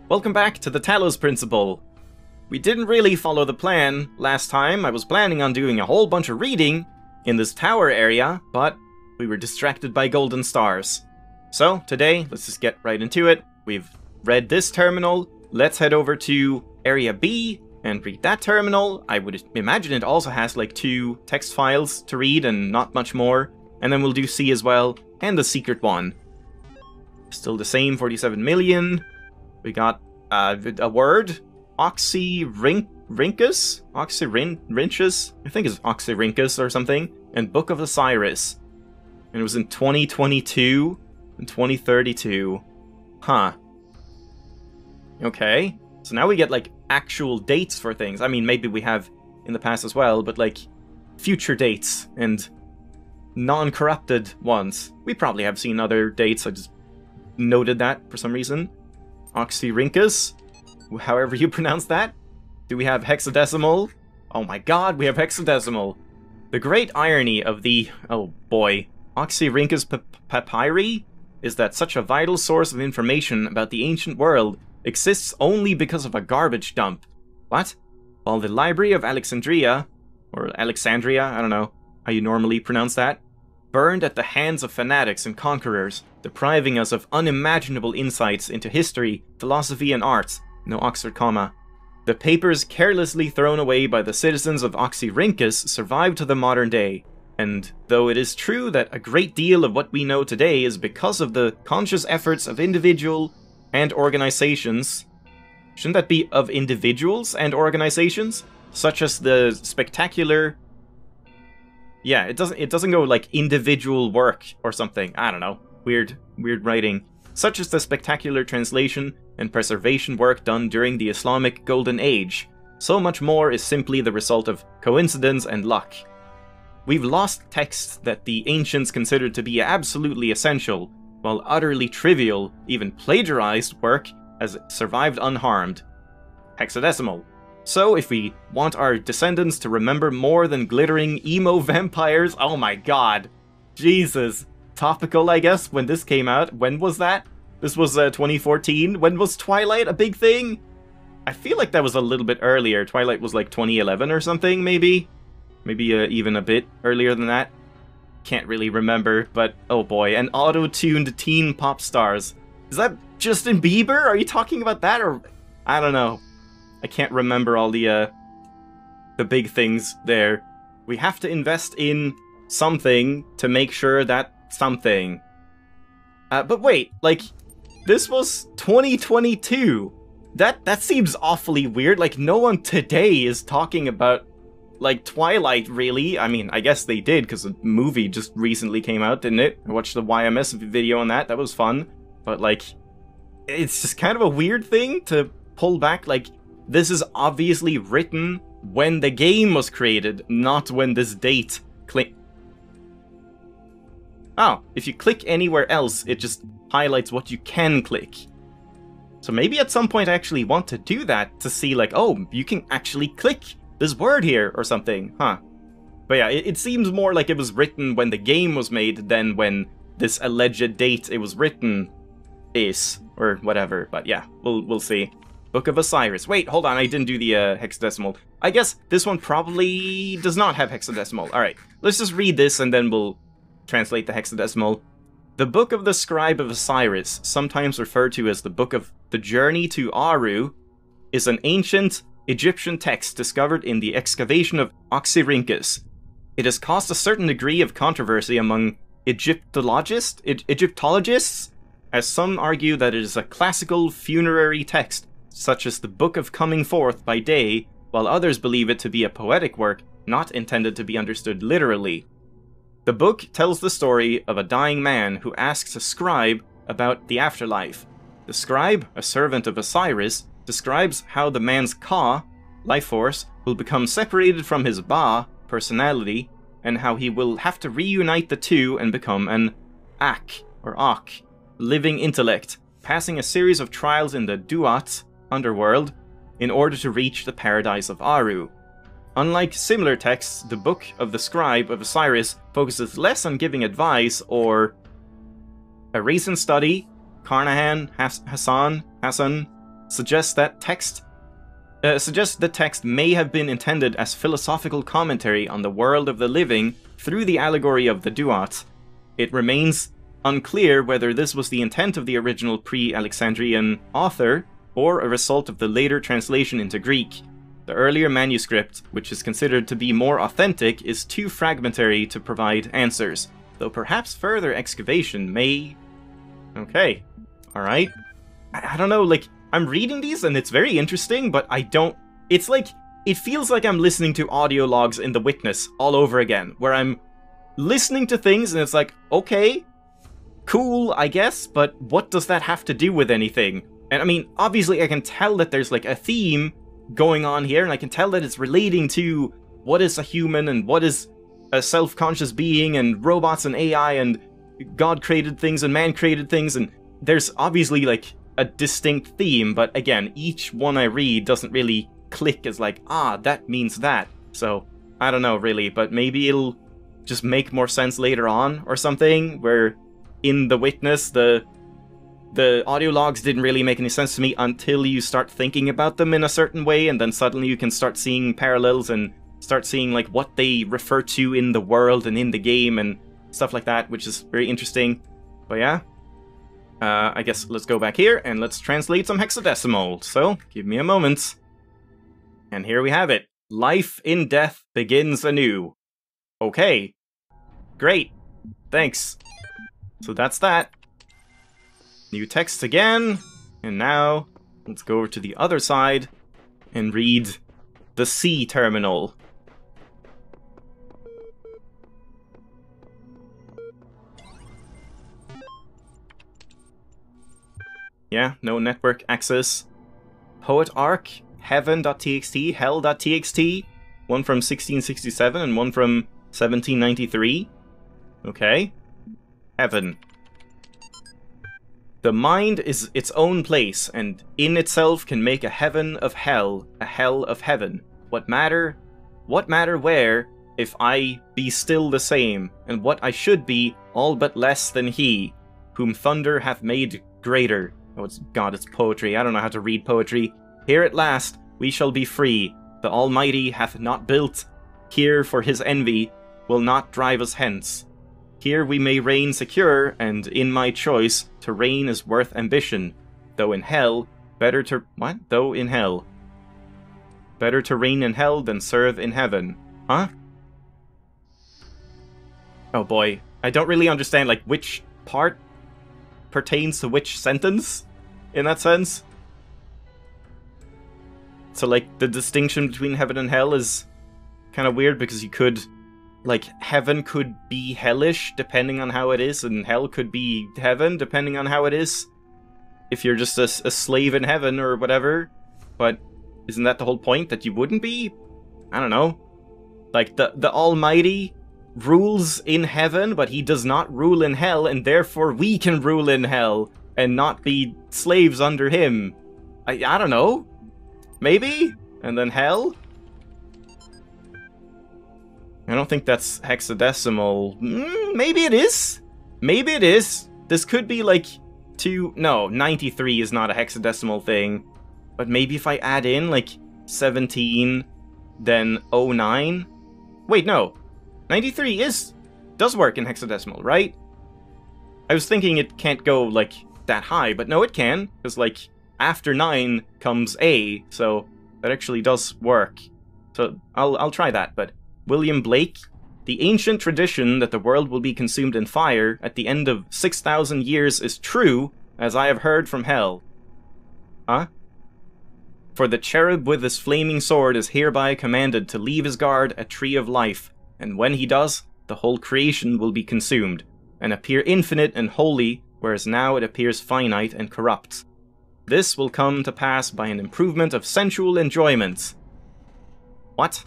Welcome back to the Talos principle. We didn't really follow the plan last time. I was planning on doing a whole bunch of reading in this tower area, but we were distracted by golden stars. So today, let's just get right into it. We've read this terminal. Let's head over to Area B and read that terminal. I would imagine it also has like 2 text files to read and not much more. And then we'll do C as well, and the secret one. Still the same, 47 million. We got a word, Oxyrhynchus? Oxyrhynchus? I think it's Oxyrhynchus or something. And Book of Osiris. And it was in 2022 and 2032. Huh. Okay. So now we get like actual dates for things. I mean, maybe we have in the past as well, but like future dates and non-corrupted ones. We probably have seen other dates. I just noted that for some reason. Oxyrhynchus, however you pronounce that. Do we have hexadecimal? Oh my god, we have hexadecimal. The great irony of the, oh boy, Oxyrhynchus papyri is that such a vital source of information about the ancient world exists only because of a garbage dump. What? While the Library of Alexandria, or Alexandria, I don't know how you normally pronounce that, burned at the hands of fanatics and conquerors, depriving us of unimaginable insights into history, philosophy, and arts. No Oxford comma. The papers carelessly thrown away by the citizens of Oxyrhynchus survived to the modern day. And though it is true that a great deal of what we know today is because of the conscious efforts of individual and organizations, shouldn't that be of individuals and organizations? Such as the spectacular... Yeah, it doesn't go like individual work or something. I don't know. Weird writing. Such as the spectacular translation and preservation work done during the Islamic Golden Age. So much more is simply the result of coincidence and luck. We've lost texts that the ancients considered to be absolutely essential, while utterly trivial, even plagiarized work has survived unharmed. Hexadecimal. So, if we want our descendants to remember more than glittering emo vampires, oh my god. Jesus. Topical, I guess, when this came out. When was that? This was 2014. When was Twilight a big thing? I feel like that was a little bit earlier. Twilight was like 2011 or something, maybe? Maybe even a bit earlier than that. Can't really remember, but oh boy. And auto-tuned teen pop stars. Is that Justin Bieber? Are you talking about that, or... I don't know. I can't remember all the big things there. We have to invest in something to make sure that something. But wait, like, this was 2022. That seems awfully weird. Like, no one today is talking about, like, Twilight, really. I mean, I guess they did, because a movie just recently came out, didn't it? I watched the YMS video on that. That was fun. But, like, it's just kind of a weird thing to pull back, like... This is obviously written when the game was created, not when this date Oh, if you click anywhere else, it just highlights what you can click. So maybe at some point I actually want to do that to see like, oh, you can actually click this word here or something, huh? But yeah, it seems more like it was written when the game was made than when this alleged date it was written is, or whatever. But yeah, we'll see. Book of Osiris. Wait, hold on, I didn't do the hexadecimal. I guess this one probably does not have hexadecimal. Alright, let's just read this and then we'll translate the hexadecimal. The Book of the Scribe of Osiris, sometimes referred to as the Book of the Journey to Aru, is an ancient Egyptian text discovered in the excavation of Oxyrhynchus. It has caused a certain degree of controversy among Egyptologists, as some argue that it is a classical funerary text, such as the Book of Coming Forth by Day, while others believe it to be a poetic work not intended to be understood literally. The book tells the story of a dying man who asks a scribe about the afterlife. The scribe, a servant of Osiris, describes how the man's Ka, life force, will become separated from his Ba, personality, and how he will have to reunite the two and become an Ak, or Ak, living intellect, passing a series of trials in the Duat, underworld, in order to reach the paradise of Aru. Unlike similar texts, the Book of the Scribe of Osiris focuses less on giving advice or... A recent study, Carnahan, Hassan, suggests that the text may have been intended as philosophical commentary on the world of the living through the allegory of the duat. It remains unclear whether this was the intent of the original pre-Alexandrian author, or a result of the later translation into Greek. The earlier manuscript, which is considered to be more authentic, is too fragmentary to provide answers, though perhaps further excavation may... Okay, alright. I don't know, like, I'm reading these and it's very interesting, but I don't... It's like, it feels like I'm listening to audio logs in The Witness all over again, where I'm listening to things and it's like, okay, cool, I guess, but what does that have to do with anything? And I mean, obviously I can tell that there's like a theme going on here, and I can tell that it's relating to what is a human and what is a self-conscious being and robots and AI and God created things and man created things, and there's obviously like a distinct theme, but again, each one I read doesn't really click as like, ah, that means that. So, I don't know really, but maybe it'll just make more sense later on or something, where in The Witness, the audio logs didn't really make any sense to me until you start thinking about them in a certain way, and then suddenly you can start seeing parallels and start seeing like what they refer to in the world and in the game and stuff like that, which is very interesting. But yeah, I guess let's go back here and let's translate some hexadecimal. So, give me a moment. And here we have it. Life in death begins anew. Okay. Great. Thanks. So that's that. New text again. And now, let's go over to the other side and read the C terminal. Yeah, no network access. Poet Arc, heaven.txt, hell.txt. One from 1667 and one from 1793. Okay. Heaven. The mind is its own place, and in itself can make a heaven of hell, a hell of heaven. What matter where, if I be still the same, and what I should be, all but less than he, whom thunder hath made greater. Oh, it's poetry. I don't know how to read poetry. Here at last we shall be free. The Almighty hath not built here for his envy, will not drive us hence. Here we may reign secure, and in my choice, to reign is worth ambition. Though in hell, better to... What? Though in hell. Better to reign in hell than serve in heaven. Huh? Oh boy. I don't really understand, like, which part pertains to which sentence, in that sense. So, like, the distinction between heaven and hell is kind of weird, because you could... Like, heaven could be hellish, depending on how it is, and hell could be heaven, depending on how it is. If you're just a slave in heaven, or whatever. But isn't that the whole point, that you wouldn't be? I don't know. Like, the Almighty rules in heaven, but he does not rule in hell, and therefore we can rule in hell, and not be slaves under him. I don't know. Maybe? And then hell? I don't think that's hexadecimal. Maybe it is. Maybe it is. This could be like no, 93 is not a hexadecimal thing. But maybe if I add in like 17, then 09. Wait, no. 93 does work in hexadecimal, right? I was thinking it can't go like that high, but no, it can, because like after 9 comes A, so that actually does work. So I'll try that, but William Blake, the ancient tradition that the world will be consumed in fire at the end of 6,000 years is true, as I have heard from hell. Huh? For the cherub with his flaming sword is hereby commanded to leave his guard a tree of life, and when he does, the whole creation will be consumed, and appear infinite and holy, whereas now it appears finite and corrupt. This will come to pass by an improvement of sensual enjoyments. What?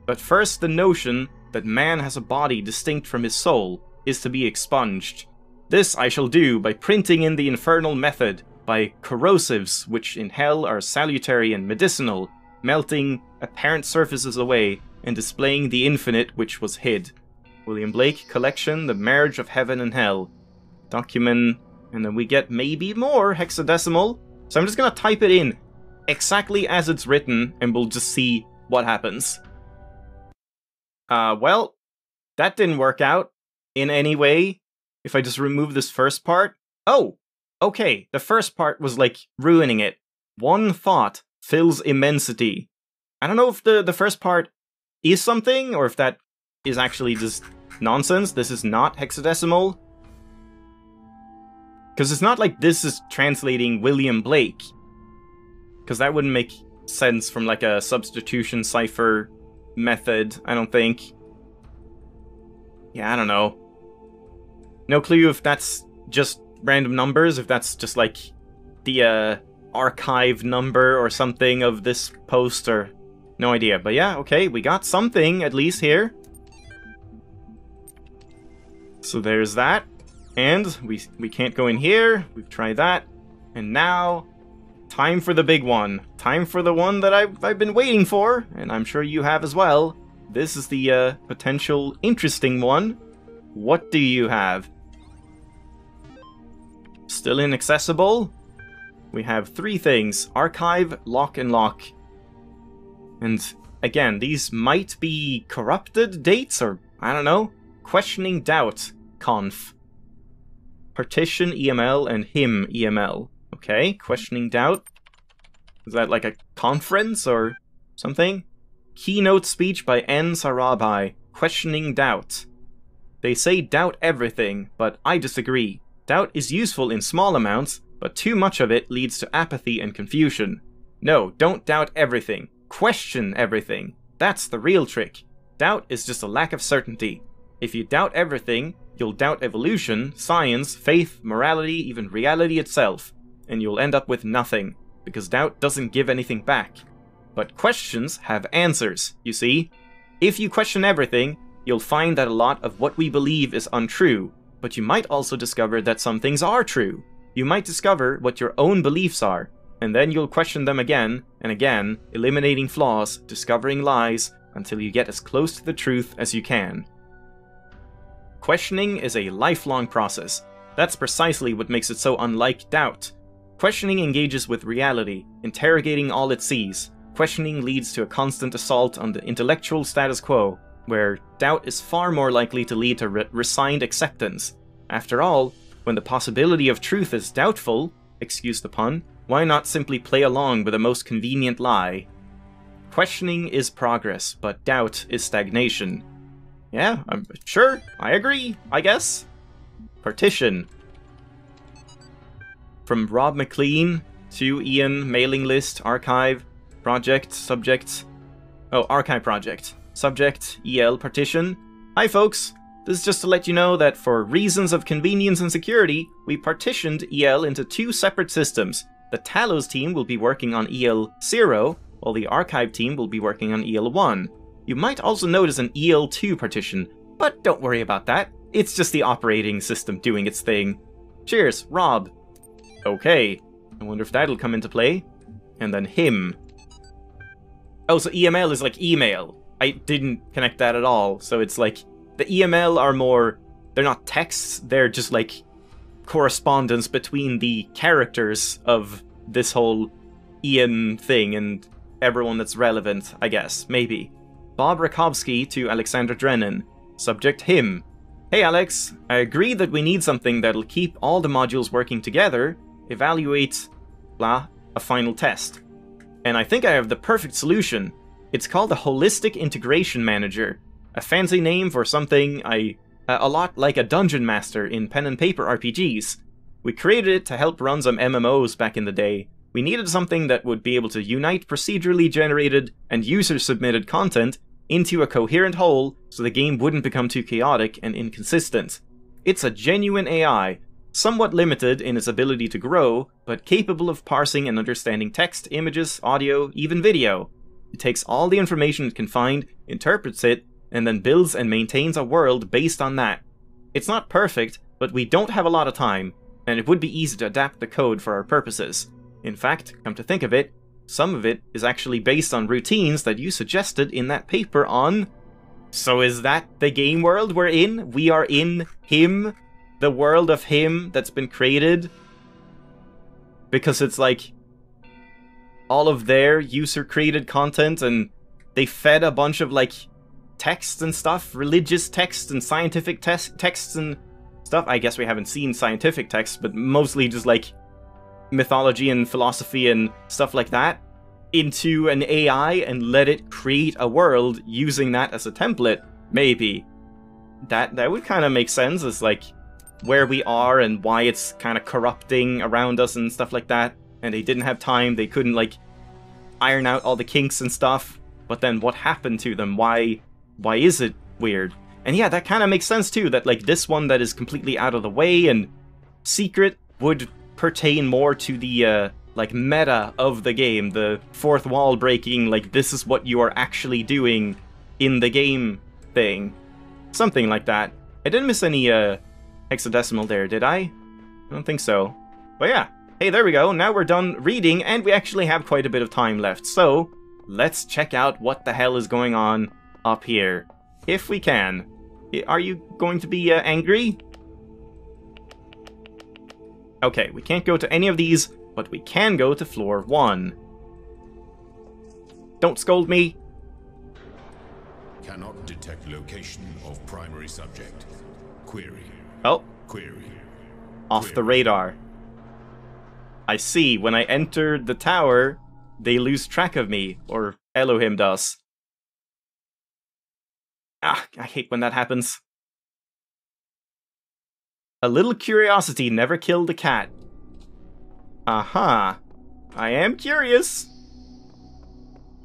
But first the notion that man has a body distinct from his soul is to be expunged. This I shall do by printing in the infernal method, by corrosives which in hell are salutary and medicinal, melting apparent surfaces away, and displaying the infinite which was hid. William Blake, Collection, The Marriage of Heaven and Hell. Document, and then we get maybe more hexadecimal. So I'm just gonna type it in exactly as it's written, and we'll just see what happens. Well, that didn't work out in any way. If I just remove this first part... Oh! Okay, the first part was, like, ruining it. One thought fills immensity. I don't know if the first part is something, or if that is actually just nonsense. This is not hexadecimal. Because it's not like this is translating William Blake. Because that wouldn't make sense from, like, a substitution cipher method, I don't think. Yeah, I don't know. No clue if that's just random numbers, if that's just, like, the, archive number or something of this post, or... No idea. But yeah, okay, we got something, at least, here. So there's that. And we can't go in here. We've tried that. And now... time for the big one. Time for the one that I've been waiting for, and I'm sure you have as well. This is the potential interesting one. What do you have? Still inaccessible? We have 3 things. Archive, lock, and lock. And again, these might be corrupted dates, or I don't know. Questioning doubt, conf. Partition EML and him EML. Okay, questioning doubt. Is that like a conference or something? Keynote speech by N. Sarabai. Questioning doubt. They say doubt everything, but I disagree. Doubt is useful in small amounts, but too much of it leads to apathy and confusion. No, don't doubt everything. Question everything. That's the real trick. Doubt is just a lack of certainty. If you doubt everything, you'll doubt evolution, science, faith, morality, even reality itself. And you'll end up with nothing, because doubt doesn't give anything back. But questions have answers, you see? If you question everything, you'll find that a lot of what we believe is untrue, but you might also discover that some things are true. You might discover what your own beliefs are, and then you'll question them again and again, eliminating flaws, discovering lies, until you get as close to the truth as you can. Questioning is a lifelong process. That's precisely what makes it so unlike doubt. Questioning engages with reality, interrogating all it sees. Questioning leads to a constant assault on the intellectual status quo, where doubt is far more likely to lead to resigned acceptance. After all, when the possibility of truth is doubtful, excuse the pun, why not simply play along with the most convenient lie? Questioning is progress, but doubt is stagnation. Yeah, I'm sure, I agree, I guess. Partition. From Rob McLean to Ian, mailing list, archive, project, subject. Oh, archive project. Subject, EL, partition. Hi folks, this is just to let you know that for reasons of convenience and security, we partitioned EL into 2 separate systems. The Talos team will be working on EL0, while the archive team will be working on EL1. You might also notice an EL2 partition, but don't worry about that. It's just the operating system doing its thing. Cheers, Rob. Okay, I wonder if that'll come into play. And then him. Oh, so EML is like email. I didn't connect that at all. So it's like, the EML are more, they're not texts, they're just like correspondence between the characters of this whole Ian thing and everyone that's relevant, I guess, maybe. Bob Rakowski to Alexander Drennan. Subject him. Hey Alex, I agree that we need something that'll keep all the modules working together, evaluate, blah, a final test. And I think I have the perfect solution. It's called a Holistic Integration Manager, a fancy name for something a lot like a dungeon master in pen and paper RPGs. We created it to help run some MMOs back in the day. We needed something that would be able to unite procedurally generated and user-submitted content into a coherent whole so the game wouldn't become too chaotic and inconsistent. It's a genuine AI, somewhat limited in its ability to grow, but capable of parsing and understanding text, images, audio, even video. It takes all the information it can find, interprets it, and then builds and maintains a world based on that. It's not perfect, but we don't have a lot of time, and it would be easy to adapt the code for our purposes. In fact, come to think of it, some of it is actually based on routines that you suggested in that paper on... So is that the game world we're in? We are in him? The world of him that's been created? Because it's like, all of their user-created content, and they fed a bunch of, like, texts and stuff, religious texts and scientific texts and stuff. I guess we haven't seen scientific texts, but mostly just, like, mythology and philosophy and stuff like that, into an AI and let it create a world using that as a template, maybe. That would kind of make sense as, like, where we are and why it's kind of corrupting around us and stuff like that. And they didn't have time, they couldn't, like, iron out all the kinks and stuff. But then what happened to them? Why is it weird? And yeah, that kind of makes sense too, that, like, this one that is completely out of the way and secret would pertain more to the, like, meta of the game, the fourth wall breaking, like, this is what you are actually doing in the game thing. Something like that. I didn't miss any, hexadecimal there, did I? I don't think so. But yeah. Hey, there we go. Now we're done reading, and we actually have quite a bit of time left. So, let's check out what the hell is going on up here. If we can. Are you going to be, angry? Okay, we can't go to any of these, but we can go to floor 1. Don't scold me. Cannot detect location of primary subject. Query. Oh. Query. Off the radar. I see. When I enter the tower, they lose track of me, or Elohim does. Ah, I hate when that happens. A little curiosity never killed a cat. Aha. I am curious.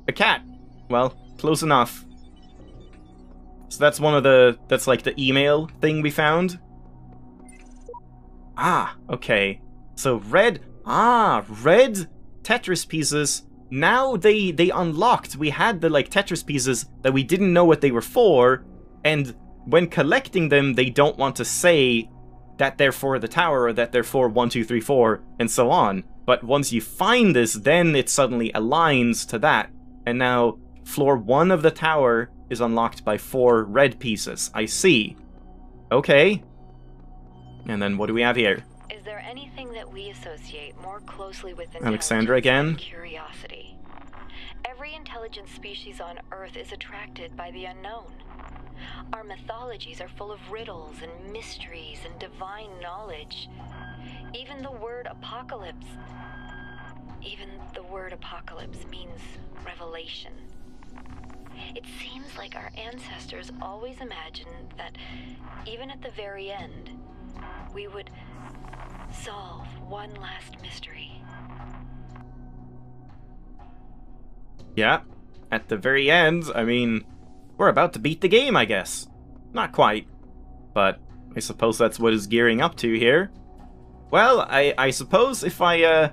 A cat. Well, close enough. So that's one of the... that's like the email thing we found. Ah, okay. So red... Ah, red Tetris pieces. Now they unlocked. We had the, like, Tetris pieces that we didn't know what they were for. And when collecting them, they don't want to say that they're for the tower or that they're for 1, 2, 3, 4, and so on. But once you find this, then it suddenly aligns to that. And now floor 1 of the tower is unlocked by 4 red pieces. I see. Okay. And then what do we have here? Is there anything that we associate more closely with Alexandra again? Curiosity. Every intelligent species on Earth is attracted by the unknown. Our mythologies are full of riddles and mysteries and divine knowledge. Even the word apocalypse means revelation. It seems like our ancestors always imagined that even at the very end, we would solve one last mystery. Yeah, at the very end, I mean, we're about to beat the game, I guess. Not quite, but I suppose that's what it's gearing up to here. Well, I suppose if I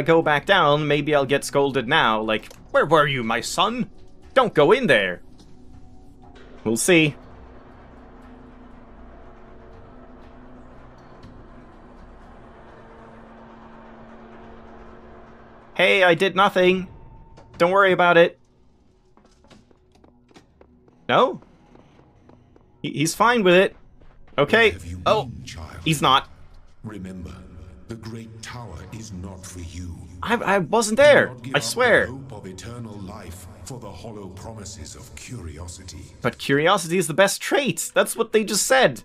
go back down, maybe I'll get scolded now, like, where were you, my son? Don't go in there! We'll see. Hey, I did nothing. Don't worry about it. No? He's fine with it. Okay. Oh, he's not. Remember, the great tower is not for you. I wasn't there. I swear. Do not give up the hope of eternal life for the hollow promises of curiosity. But curiosity is the best trait. That's what they just said.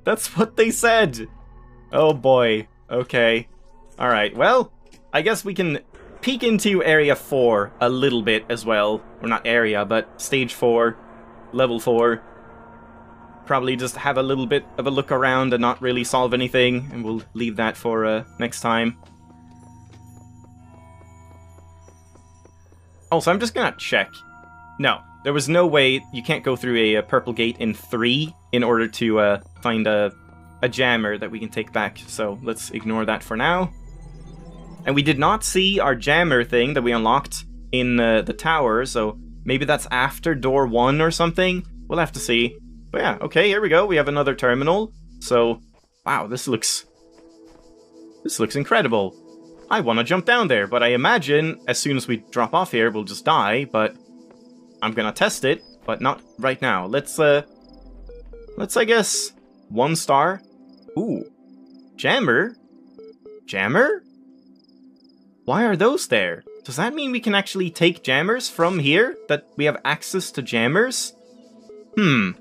That's what they said. Oh boy. Okay. Alright, well, I guess we can peek into Area 4 a little bit as well. Or not area, but Stage 4, Level 4. Probably just have a little bit of a look around and not really solve anything, and we'll leave that for next time. Also, I'm just gonna check. No, there was no way you can't go through a purple gate in 3 in order to find a jammer that we can take back, so let's ignore that for now. And we did not see our jammer thing that we unlocked in the tower, so maybe that's after door 1 or something? We'll have to see. But yeah, okay, here we go. We have another terminal. So, wow, this looks incredible. I want to jump down there, but I imagine as soon as we drop off here, we'll just die, but I'm gonna test it, but not right now. Let's I guess, 1 star. Ooh, jammer? Jammer? Why are those there? Does that mean we can actually take jammers from here? That we have access to jammers? Yeah,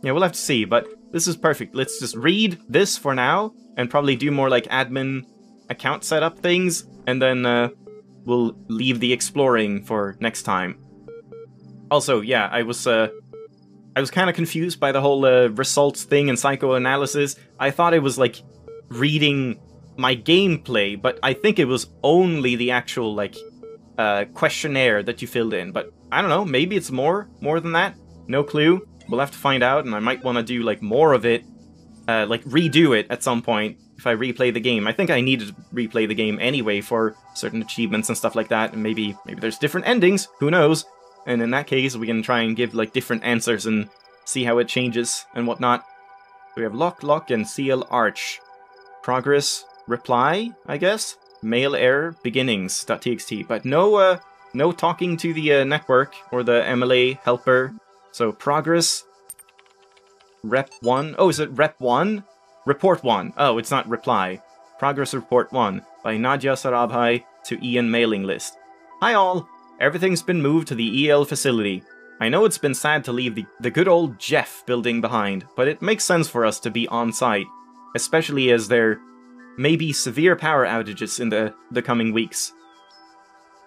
we'll have to see, but this is perfect. Let's just read this for now, and probably do more like admin account setup things, and then we'll leave the exploring for next time. Also, yeah, I was kind of confused by the whole results thing and psychoanalysis. I thought it was like reading my gameplay, but I think it was only the actual like questionnaire that you filled in. But I don't know, maybe it's more than that. No clue. We'll have to find out, and I might want to do like more of it, like redo it at some point if I replay the game. I think I needed to replay the game anyway for certain achievements and stuff like that, and maybe there's different endings, who knows? And in that case, we can try and give like different answers and see how it changes and whatnot. We have lock, and seal arch. Progress, reply, I guess? Mail error, beginnings.txt, but no talking to the network or the MLA helper. So progress, rep 1. Oh, is it rep 1? Report 1. Oh, it's not reply. Progress report 1 by Nadia Sarabhai to Ian mailing list. Hi all! Everything's been moved to the EL facility. I know it's been sad to leave the good old Jeff building behind, but it makes sense for us to be on site, especially as there may be severe power outages in the coming weeks.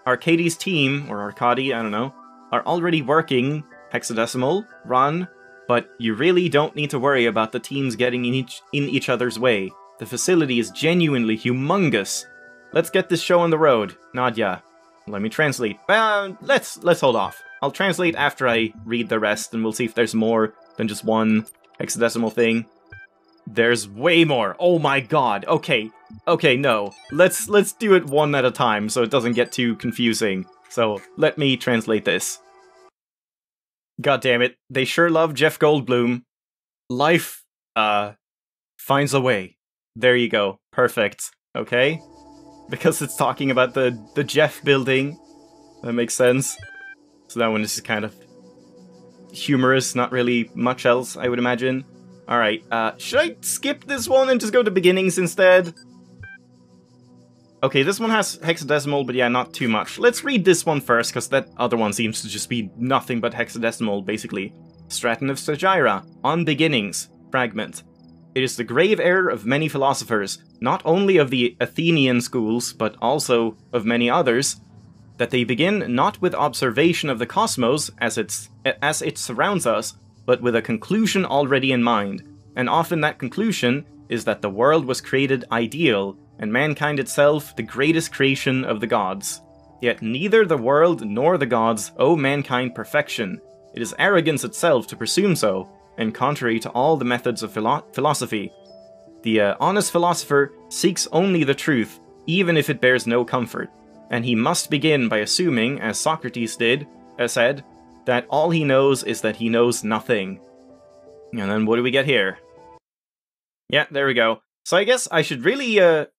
Arcadie's team, or Arcadie, I don't know, are already working hexadecimal, run, but you really don't need to worry about the teams getting in each other's way. The facility is genuinely humongous. Let's get this show on the road, Nadia. Let me translate. Let's hold off. I'll translate after I read the rest, and we'll see if there's more than just one hexadecimal thing. There's way more. Oh my god. Okay, no. Let's do it one at a time so it doesn't get too confusing. So let me translate this. God damn it. They sure love Jeff Goldblum. Life, finds a way. There you go. Perfect. Okay? Because it's talking about the Jeff building. That makes sense. So that one is kind of humorous, not really much else, I would imagine. Alright, should I skip this one and just go to beginnings instead? Okay, this one has hexadecimal, but yeah, not too much. Let's read this one first, because that other one seems to just be nothing but hexadecimal, basically. Straton of Sagira, on beginnings, fragment. It is the grave error of many philosophers, not only of the Athenian schools, but also of many others, that they begin not with observation of the cosmos as it surrounds us, but with a conclusion already in mind. And often that conclusion is that the world was created ideal, and mankind itself the greatest creation of the gods. Yet neither the world nor the gods owe mankind perfection. It is arrogance itself to presume so, and contrary to all the methods of philosophy. The honest philosopher seeks only the truth, even if it bears no comfort, and he must begin by assuming, as Socrates said, that all he knows is that he knows nothing. And then what do we get here? Yeah, there we go. So I guess I should really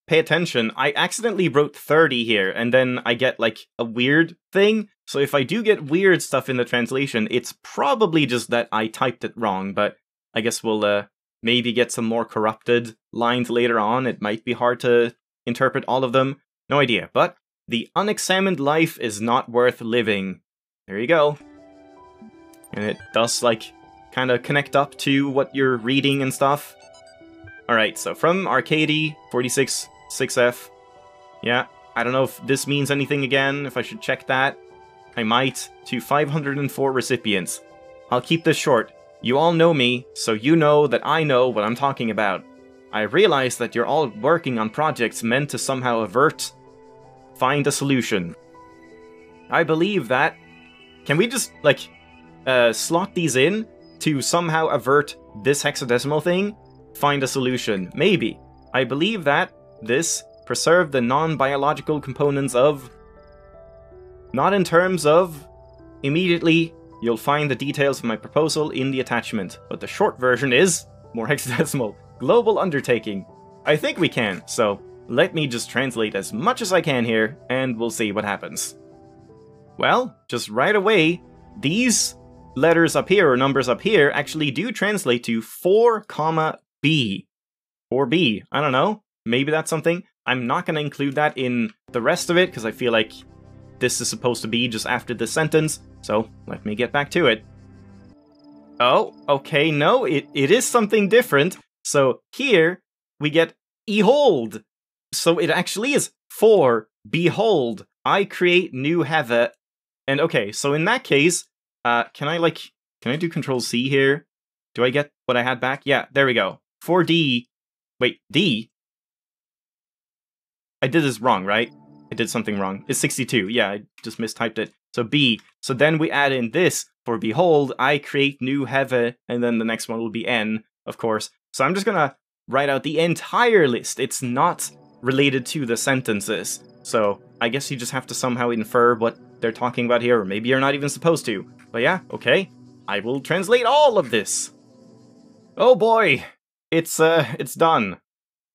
pay attention. I accidentally wrote 30 here, and then I get like a weird thing. So if I do get weird stuff in the translation, it's probably just that I typed it wrong, but I guess we'll maybe get some more corrupted lines later on. It might be hard to interpret all of them. No idea, but the unexamined life is not worth living. There you go. And it does, like, kind of connect up to what you're reading and stuff. Alright, so from Arcadie, 46, 6F. Yeah, I don't know if this means anything again, if I should check that. I might. To 504 recipients. I'll keep this short. You all know me, so you know that I know what I'm talking about. I realize that you're all working on projects meant to somehow find a solution. I believe that... Can we just, like, slot these in to somehow avert this hexadecimal thing? Find a solution. Maybe. I believe that this preserve the non-biological components of... Not in terms of... Immediately, you'll find the details of my proposal in the attachment, but the short version is... More hexadecimal. Global undertaking. I think we can, so let me just translate as much as I can here, and we'll see what happens. Well, just right away, these letters up here, or numbers up here, actually do translate to 4, B. 4B. I don't know. Maybe that's something. I'm not going to include that in the rest of it, because I feel like this is supposed to be just after this sentence, so let me get back to it. Oh, okay, no, it is something different. So here, we get behold. So it actually is for behold, I create new heaven. And okay, so in that case, can I do Control-C here? Do I get what I had back? Yeah, there we go. For D. Wait, D? I did this wrong, right? I did something wrong. It's 62. Yeah, I just mistyped it. So B. So then we add in this. For behold, I create new heaven. And then the next one will be N, of course. So I'm just gonna write out the entire list. It's not related to the sentences. So I guess you just have to somehow infer what they're talking about here. Or maybe you're not even supposed to. But yeah, okay. I will translate all of this. Oh boy. It's done.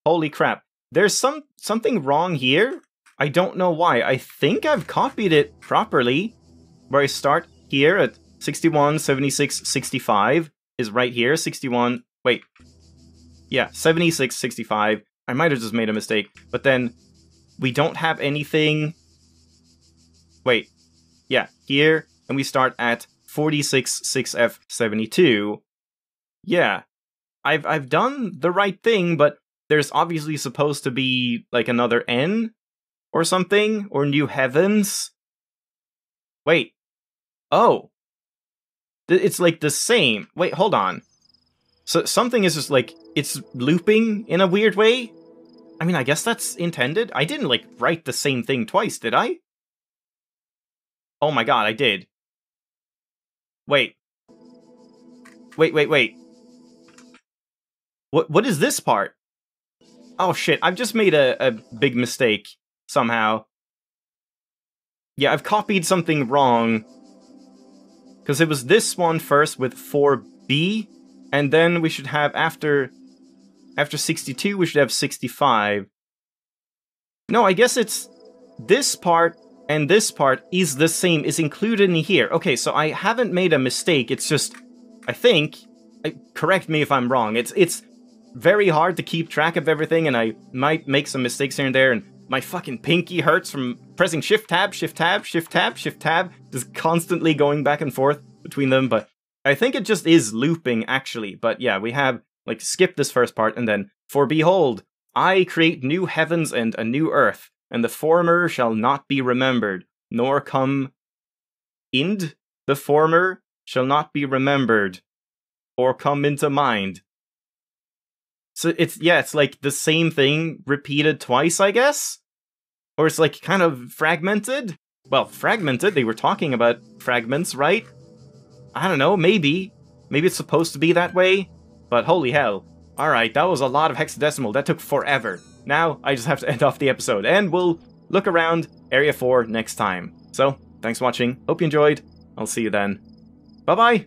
Holy crap. There's something wrong here. I don't know why. I think I've copied it properly. Where I start here at 61, 76, 65 is right here. 61, wait. Yeah, 76, 65. I might have just made a mistake. But then we don't have anything. Wait. Yeah, here. And we start at 46, 6F, 72. Yeah. I've done the right thing, but there's obviously supposed to be like another N or something, or new heavens. Wait. Oh. It's like the same. Wait, hold on. So something is just like, it's looping in a weird way? I mean, I guess that's intended. I didn't like write the same thing twice, did I? Oh my god, I did. Wait. Wait. What is this part? Oh shit, I've just made a big mistake, somehow. Yeah, I've copied something wrong. Because it was this one first with 4B, and then we should have, after 62, we should have 65. No, I guess it's this part and this part is the same, is included in here. Okay, so I haven't made a mistake, it's just, I think, correct me if I'm wrong, it's very hard to keep track of everything, and I might make some mistakes here and there, and my fucking pinky hurts from pressing Shift-Tab, Shift-Tab, Shift-Tab, Shift-Tab, just constantly going back and forth between them, but I think it just is looping, actually. But yeah, we have, like, skip this first part, and then, for behold, I create new heavens and a new earth, and the former shall not be remembered, nor come ind. The former shall not be remembered, or come into mind. So it's like the same thing repeated twice, I guess? Or it's like kind of fragmented? Well, fragmented, they were talking about fragments, right? I don't know, maybe. Maybe it's supposed to be that way? But holy hell. Alright, that was a lot of hexadecimal, that took forever. Now, I just have to end off the episode, and we'll look around Area 4 next time. So, thanks for watching, hope you enjoyed, I'll see you then. Bye-bye!